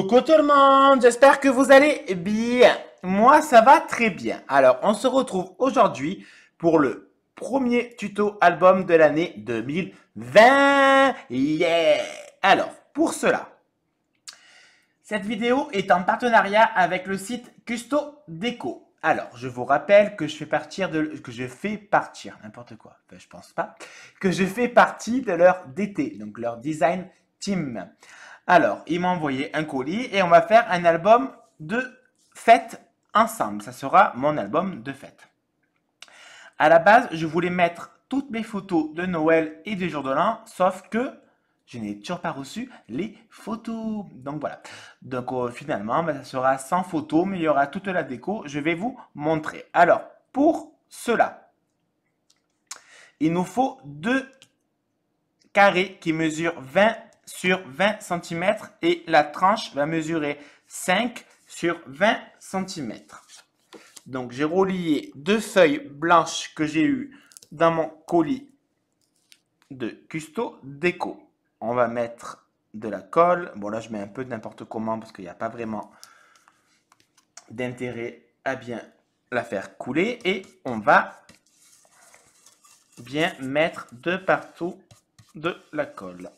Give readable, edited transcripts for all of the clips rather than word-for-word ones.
Coucou tout le monde, j'espère que vous allez bien. Moi, ça va très bien. Alors, on se retrouve aujourd'hui pour le premier tuto album de l'année 2020. Yeah! Alors, pour cela, cette vidéo est en partenariat avec le site Custo Déco. Alors, je vous rappelle que je fais partir, n'importe quoi, enfin, je pense pas, que je fais partie de leur DT, donc leur design team. Alors, ils m'ont envoyé un colis et on va faire un album de fête ensemble. Ça sera mon album de fête. À la base, je voulais mettre toutes mes photos de Noël et du jour de l'an, sauf que je n'ai toujours pas reçu les photos. Donc voilà. Donc finalement, ça sera sans photos, mais il y aura toute la déco. Je vais vous montrer. Alors, pour cela, il nous faut deux carrés qui mesurent 20 sur 20 cm et la tranche va mesurer 5 sur 20 cm. Donc j'ai relié deux feuilles blanches que j'ai eues dans mon colis de Custo Déco. On va mettre de la colle. Bon là je mets un peu de n'importe comment parce qu'il n'y a pas vraiment d'intérêt à bien la faire couler. Et on va bien mettre de partout de la colle.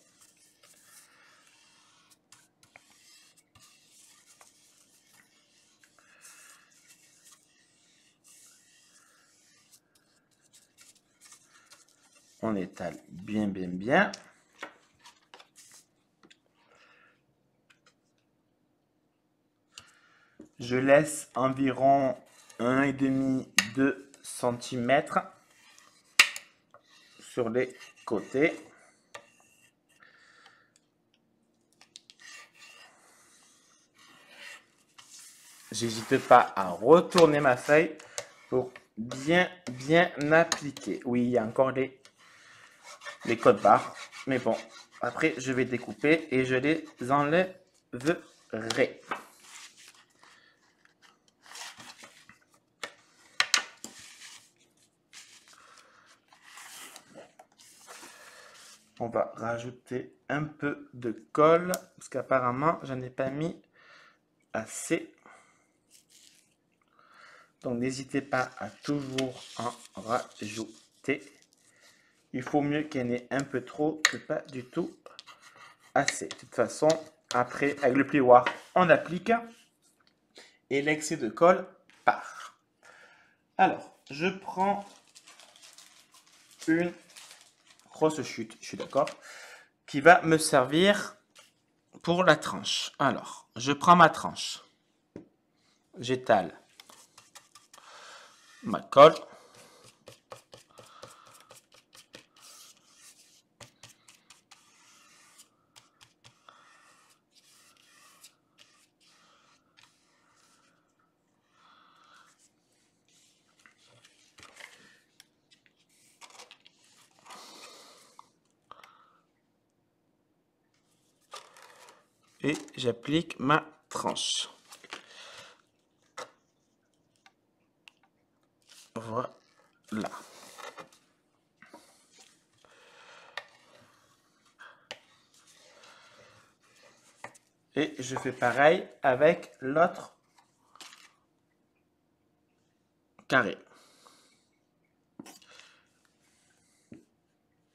On étale bien, bien, bien. Je laisse environ 1,5-2 cm sur les côtés. J'hésite pas à retourner ma feuille pour bien appliquer. Oui, il y a encore les codes barres, mais bon, après je vais découper et je les enlèverai. On va rajouter un peu de colle parce qu'apparemment j'en ai pas mis assez. Donc n'hésitez pas à toujours en rajouter. Il faut mieux qu'il y en ait un peu trop que pas du tout assez. De toute façon, après avec le plioir, on applique et l'excès de colle part. Alors, je prends une grosse chute, je suis d'accord, qui va me servir pour la tranche. Alors, je prends ma tranche, j'étale ma colle, et j'applique ma tranche. Voilà. Et je fais pareil avec l'autre carré.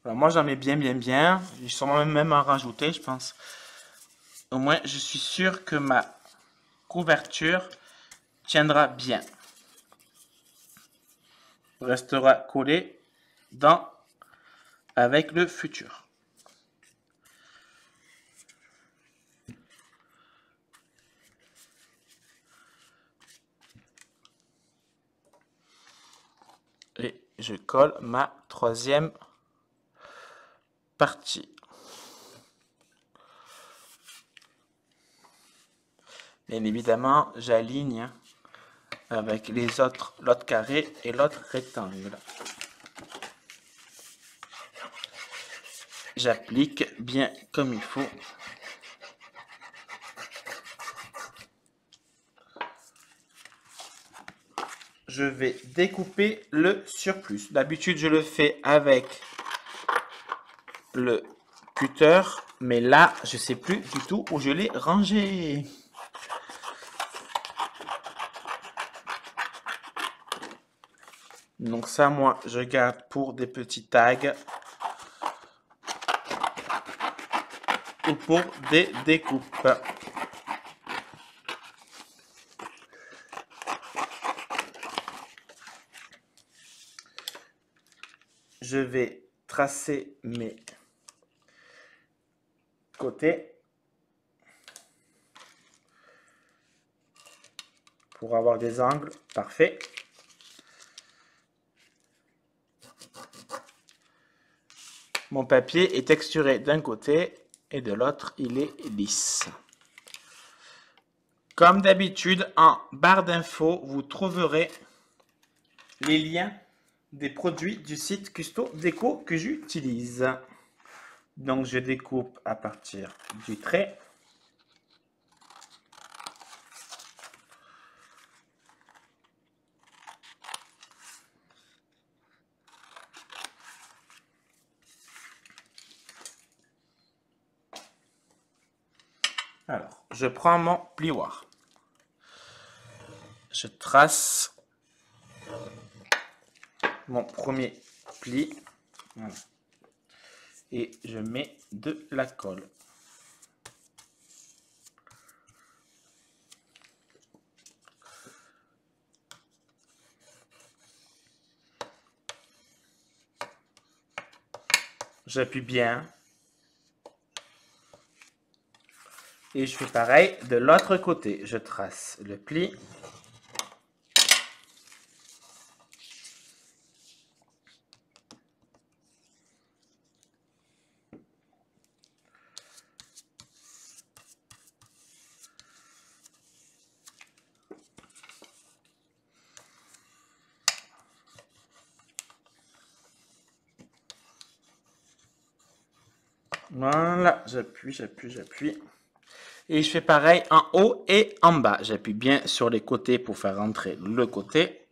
Alors moi j'en mets bien. J'ai sûrement même en rajouter, je pense. Au moins je suis sûr que ma couverture tiendra bien. Restera collé avec le futur. Et je colle ma troisième partie. Bien évidemment, j'aligne avec l'autre carré et l'autre rectangle. J'applique bien comme il faut. Je vais découper le surplus. D'habitude, je le fais avec le cutter, mais là, je sais plus du tout où je l'ai rangé. Donc ça, moi, je garde pour des petits tags ou pour des découpes. Je vais tracer mes côtés pour avoir des angles parfaits. Mon papier est texturé d'un côté et de l'autre, il est lisse. Comme d'habitude, en barre d'infos, vous trouverez les liens des produits du site Custo Déco que j'utilise. Donc, je découpe à partir du trait. Alors, je prends mon plioir. Je trace mon premier pli. Voilà. Et je mets de la colle. J'appuie bien. Et je fais pareil de l'autre côté. Je trace le pli. Voilà, j'appuie. Et je fais pareil en haut et en bas. J'appuie bien sur les côtés pour faire rentrer le côté.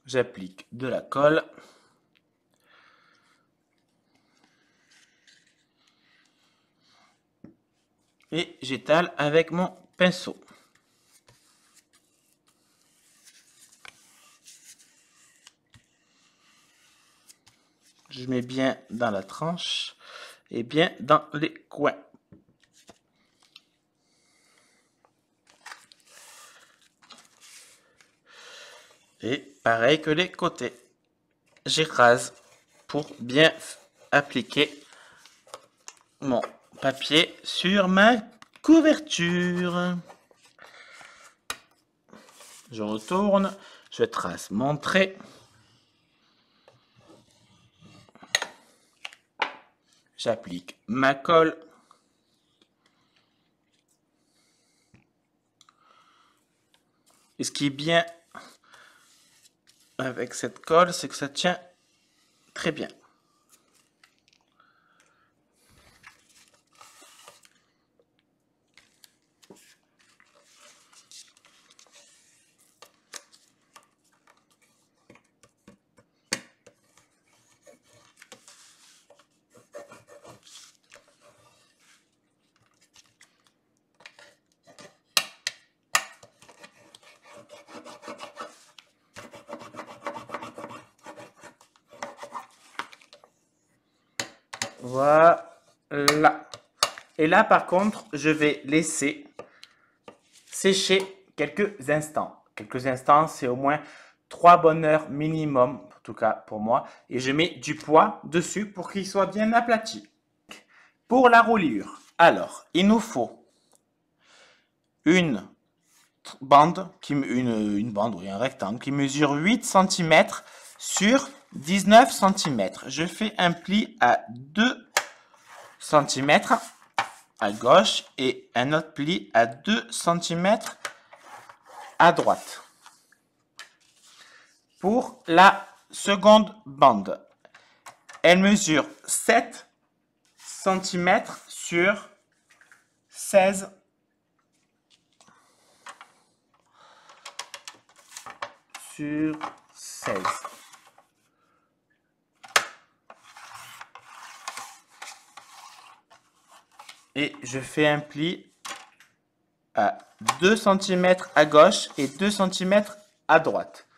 J'applique de la colle. Et j'étale avec mon pinceau. Je mets bien dans la tranche et bien dans les coins. Et pareil que les côtés. J'écrase pour bien appliquer mon papier sur ma couverture. Je retourne, je trace mon trait. J'applique ma colle. Et ce qui est bien avec cette colle, c'est que ça tient très bien. Voilà. Et là, par contre, je vais laisser sécher quelques instants. Quelques instants, c'est au moins 3 bonnes heures minimum, en tout cas pour moi. Et je mets du poids dessus pour qu'il soit bien aplati. Pour la roulure, alors, il nous faut une bande, un rectangle qui mesure 8 cm sur 19 cm. Je fais un pli à 2 cm à gauche et un autre pli à 2 cm à droite. Pour la seconde bande, elle mesure 7 cm sur 16 sur 16. Et je fais un pli à 2 cm à gauche et 2 cm à droite.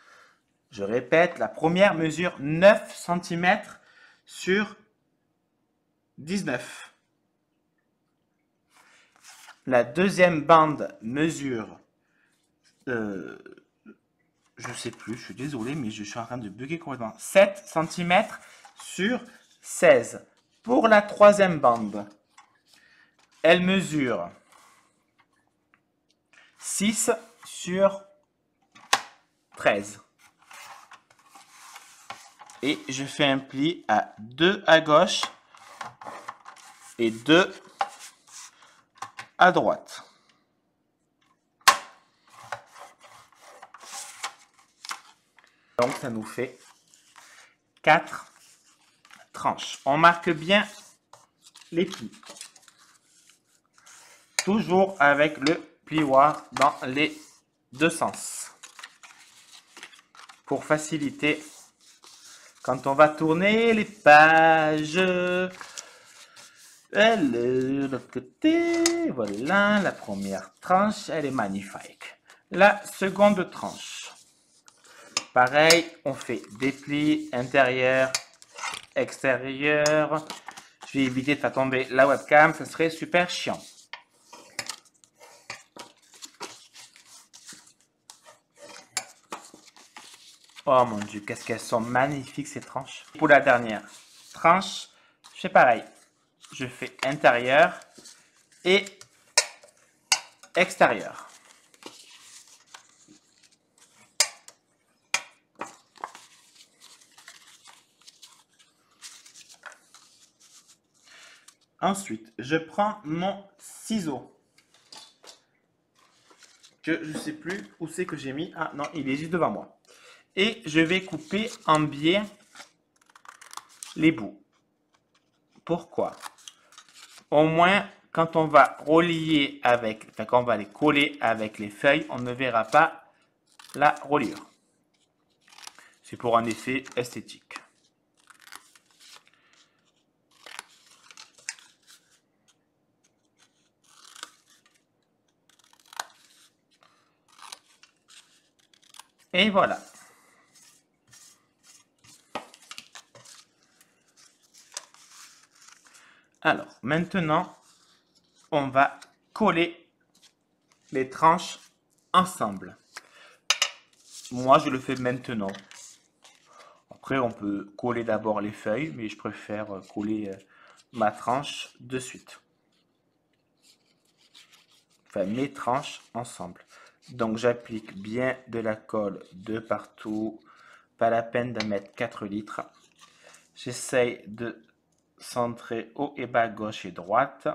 Je répète, la première mesure 9 cm sur 19. La deuxième bande mesure, je sais plus, je suis désolé, mais je suis en train de bugger complètement. 7 cm sur 16. Pour la troisième bande, elle mesure 6 sur 13. Et je fais un pli à 2 à gauche et 2 à droite. Donc ça nous fait 4 tranches. On marque bien les plis. Toujours avec le plioir dans les deux sens. Pour faciliter quand on va tourner les pages. Elle est de l'autre côté. Voilà, la première tranche, elle est magnifique. La seconde tranche. Pareil, on fait des plis intérieurs, extérieurs. Je vais éviter de faire tomber la webcam, ce serait super chiant. Oh mon dieu, qu'est-ce qu'elles sont magnifiques ces tranches. Pour la dernière tranche, je fais pareil. Je fais intérieur et extérieur. Ensuite, je prends mon ciseau. Que je ne sais plus où c'est que j'ai mis. Ah non, il est juste devant moi. Et je vais couper en biais les bouts. Pourquoi? Au moins, quand on va relier avec, enfin quand on va les coller avec les feuilles, on ne verra pas la reliure. C'est pour un effet esthétique. Et voilà. Alors, maintenant, on va coller les tranches ensemble. Moi, je le fais maintenant. Après, on peut coller d'abord les feuilles, mais je préfère coller ma tranche de suite. Enfin, mes tranches ensemble. Donc, j'applique bien de la colle de partout. Pas la peine de mettre 4 litres. J'essaye de centrer haut et bas, gauche et droite.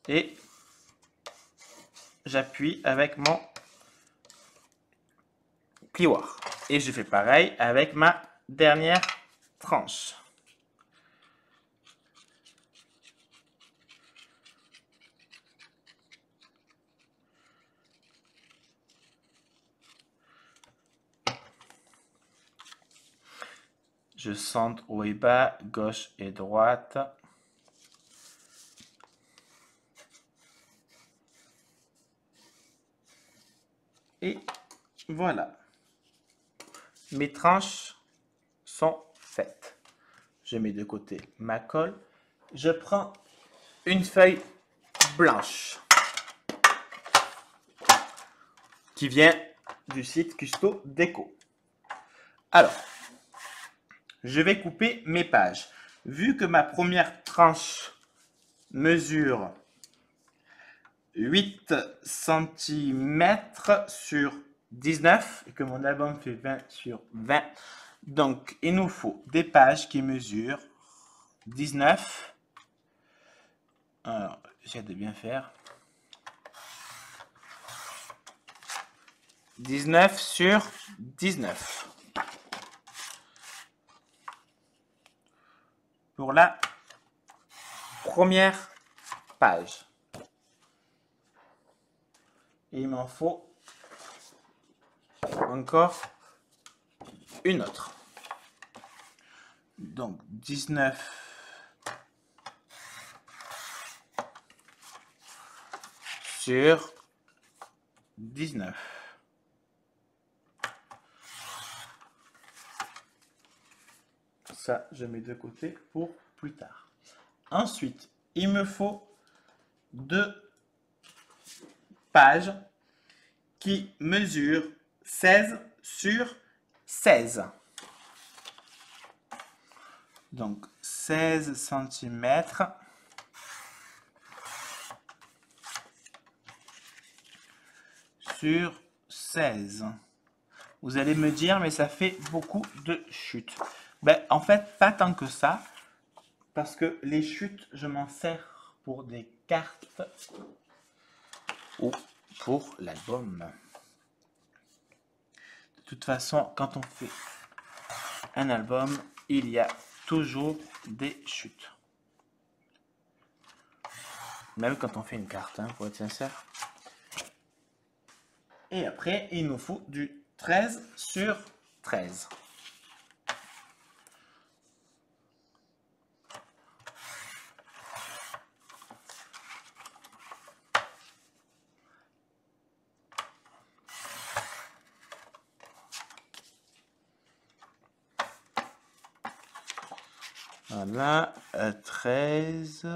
Et j'appuie avec mon plioir. Et je fais pareil avec ma dernière tranche. Je centre haut et bas, gauche et droite. Et voilà. Mes tranches sont faites. Je mets de côté ma colle. Je prends une feuille blanche qui vient du site Custo Déco. Alors, je vais couper mes pages. Vu que ma première tranche mesure 8 cm sur 19 et que mon album fait 20 sur 20, donc il nous faut des pages qui mesurent 19. Alors, j'essaie de bien faire. 19 sur 19. Pour la première page. Et il m'en faut encore une autre. Donc 19 sur 19. Ça, je mets de côté pour plus tard. Ensuite, il me faut 2 pages qui mesurent 16 sur 16. Donc 16 cm sur 16. Vous allez me dire, mais ça fait beaucoup de chutes. Ben, en fait, pas tant que ça, parce que les chutes, je m'en sers pour des cartes ou pour l'album. De toute façon, quand on fait un album, il y a toujours des chutes. Même quand on fait une carte, hein, pour être sincère. Et après, il nous faut du 13 sur 13. Voilà, 13.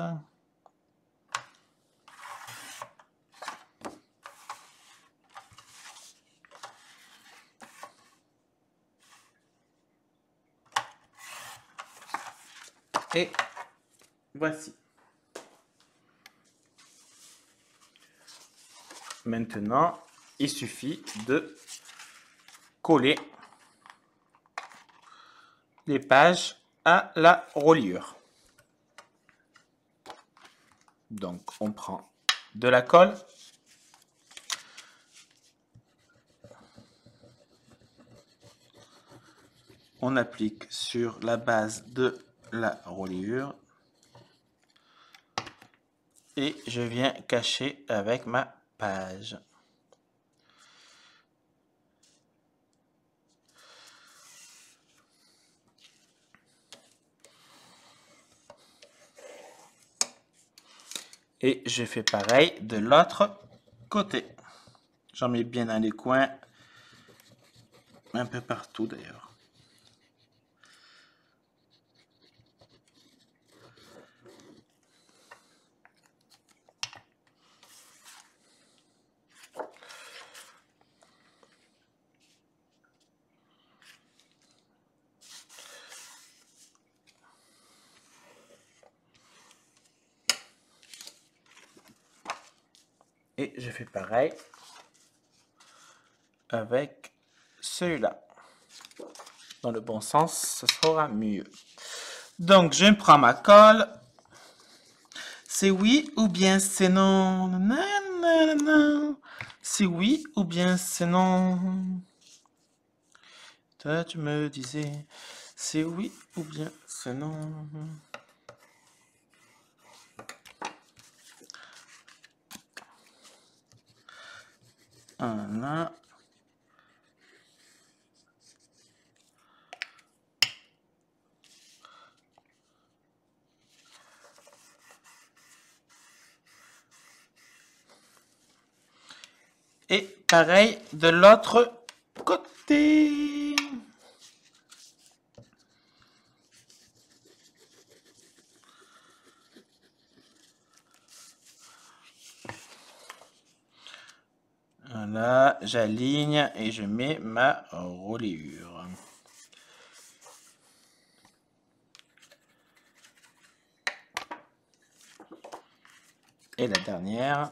Et voici. Maintenant, il suffit de coller les pages à la reliure. Donc, on prend de la colle. On applique sur la base de la reliure. Et je viens cacher avec ma page. Et je fais pareil de l'autre côté. J'en mets bien dans les coins, un peu partout d'ailleurs. Et je fais pareil avec celui-là. Dans le bon sens, ce sera mieux. Donc, je prends ma colle. C'est oui ou bien c'est non. C'est oui ou bien c'est non. Toi, tu me disais, c'est oui ou bien c'est non. Voilà. Et pareil de l'autre côté. Voilà, j'aligne et je mets ma reliure. Et la dernière.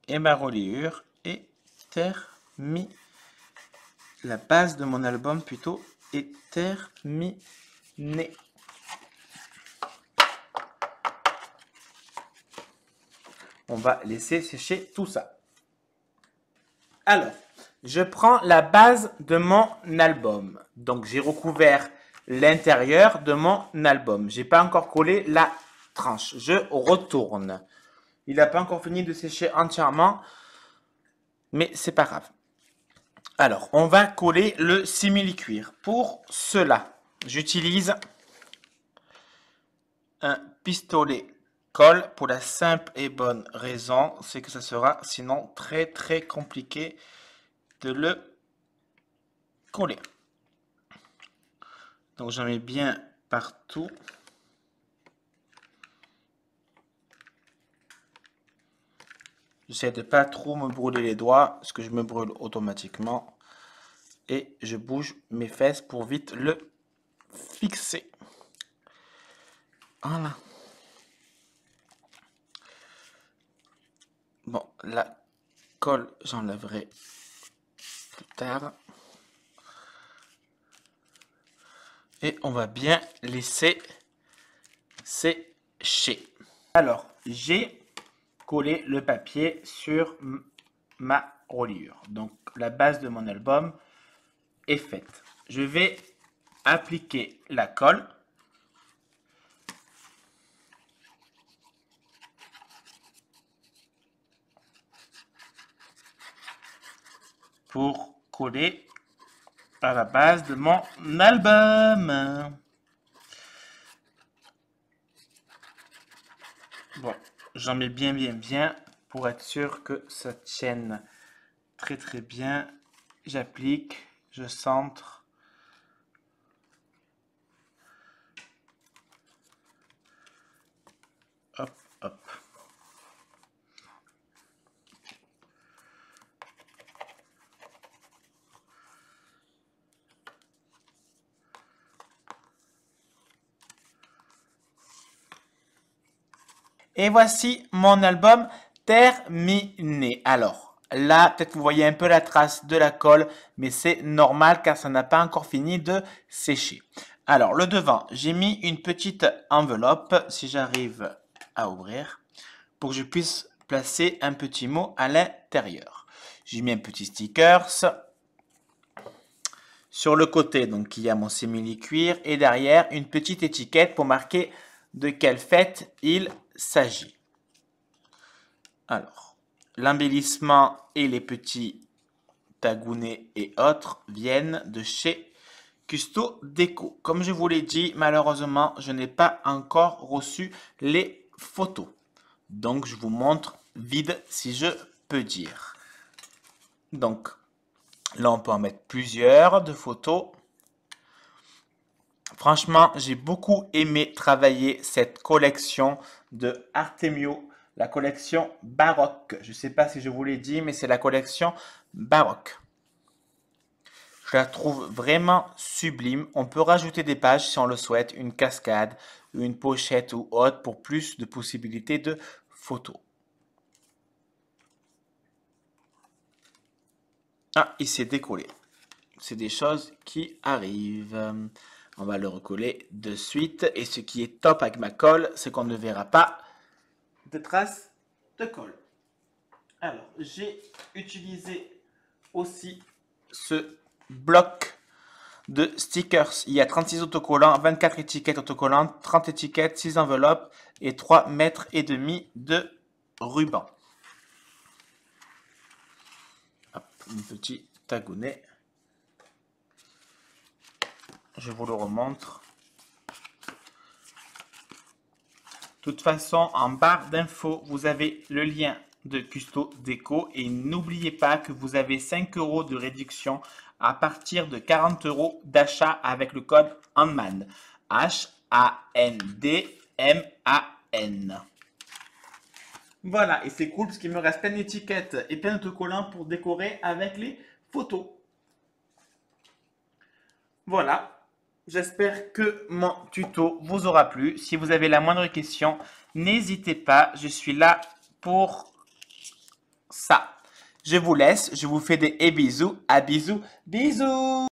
Et ma reliure est terminée. La base de mon album plutôt est terminée. On va laisser sécher tout ça. Alors, je prends la base de mon album. Donc, j'ai recouvert l'intérieur de mon album. J'ai pas encore collé la tranche. Je retourne. Il n'a pas encore fini de sécher entièrement, mais c'est pas grave. Alors, on va coller le simili-cuir. Pour cela, j'utilise un pistolet colle pour la simple et bonne raison, c'est que ça sera sinon très compliqué de le coller. Donc j'en mets bien partout. J'essaie de pas trop me brûler les doigts, parce que je me brûle automatiquement. Et je bouge mes fesses pour vite le fixer. Voilà. Bon, la colle, j'enlèverai plus tard. Et on va bien laisser sécher. Alors, j'ai collé le papier sur ma reliure. Donc, la base de mon album est faite. Je vais appliquer la colle. Pour coller à la base de mon album. Bon, j'en mets bien pour être sûr que ça tienne très bien. J'applique, je centre. Hop, hop. Et voici mon album terminé. Alors, là, peut-être vous voyez un peu la trace de la colle, mais c'est normal car ça n'a pas encore fini de sécher. Alors, le devant, j'ai mis une petite enveloppe, si j'arrive à ouvrir, pour que je puisse placer un petit mot à l'intérieur. J'ai mis un petit stickers. Sur le côté, donc, il y a mon simili-cuir et derrière, une petite étiquette pour marquer de quelle fête il s'agit. Alors, l'embellissement et les petits tagounets et autres viennent de chez Custo Déco. Comme je vous l'ai dit, malheureusement, je n'ai pas encore reçu les photos. Donc, je vous montre vide si je peux dire. Donc, là, on peut en mettre plusieurs de photos. Franchement, j'ai beaucoup aimé travailler cette collection de Artemio, la collection baroque. Je ne sais pas si je vous l'ai dit, mais c'est la collection baroque. Je la trouve vraiment sublime. On peut rajouter des pages si on le souhaite, une cascade, une pochette ou autre pour plus de possibilités de photos. Ah, il s'est décollé. C'est des choses qui arrivent. On va le recoller de suite. Et ce qui est top avec ma colle, c'est qu'on ne verra pas de traces de colle. Alors, j'ai utilisé aussi ce bloc de stickers. Il y a 36 autocollants, 24 étiquettes autocollantes, 30 étiquettes, 6 enveloppes et 3,5 mètres de ruban. Hop, un petit tagounet. Je vous le remontre. De toute façon, en barre d'infos, vous avez le lien de Custo Déco et n'oubliez pas que vous avez 5 € de réduction à partir de 40 € d'achat avec le code HANDMAN. H-A-N-D-M-A-N. Voilà, et c'est cool parce qu'il me reste plein d'étiquettes et plein d'autocollants pour décorer avec les photos. Voilà. J'espère que mon tuto vous aura plu. Si vous avez la moindre question, n'hésitez pas. Je suis là pour ça. Je vous laisse. Je vous fais des bisous. À bisous. Bisous.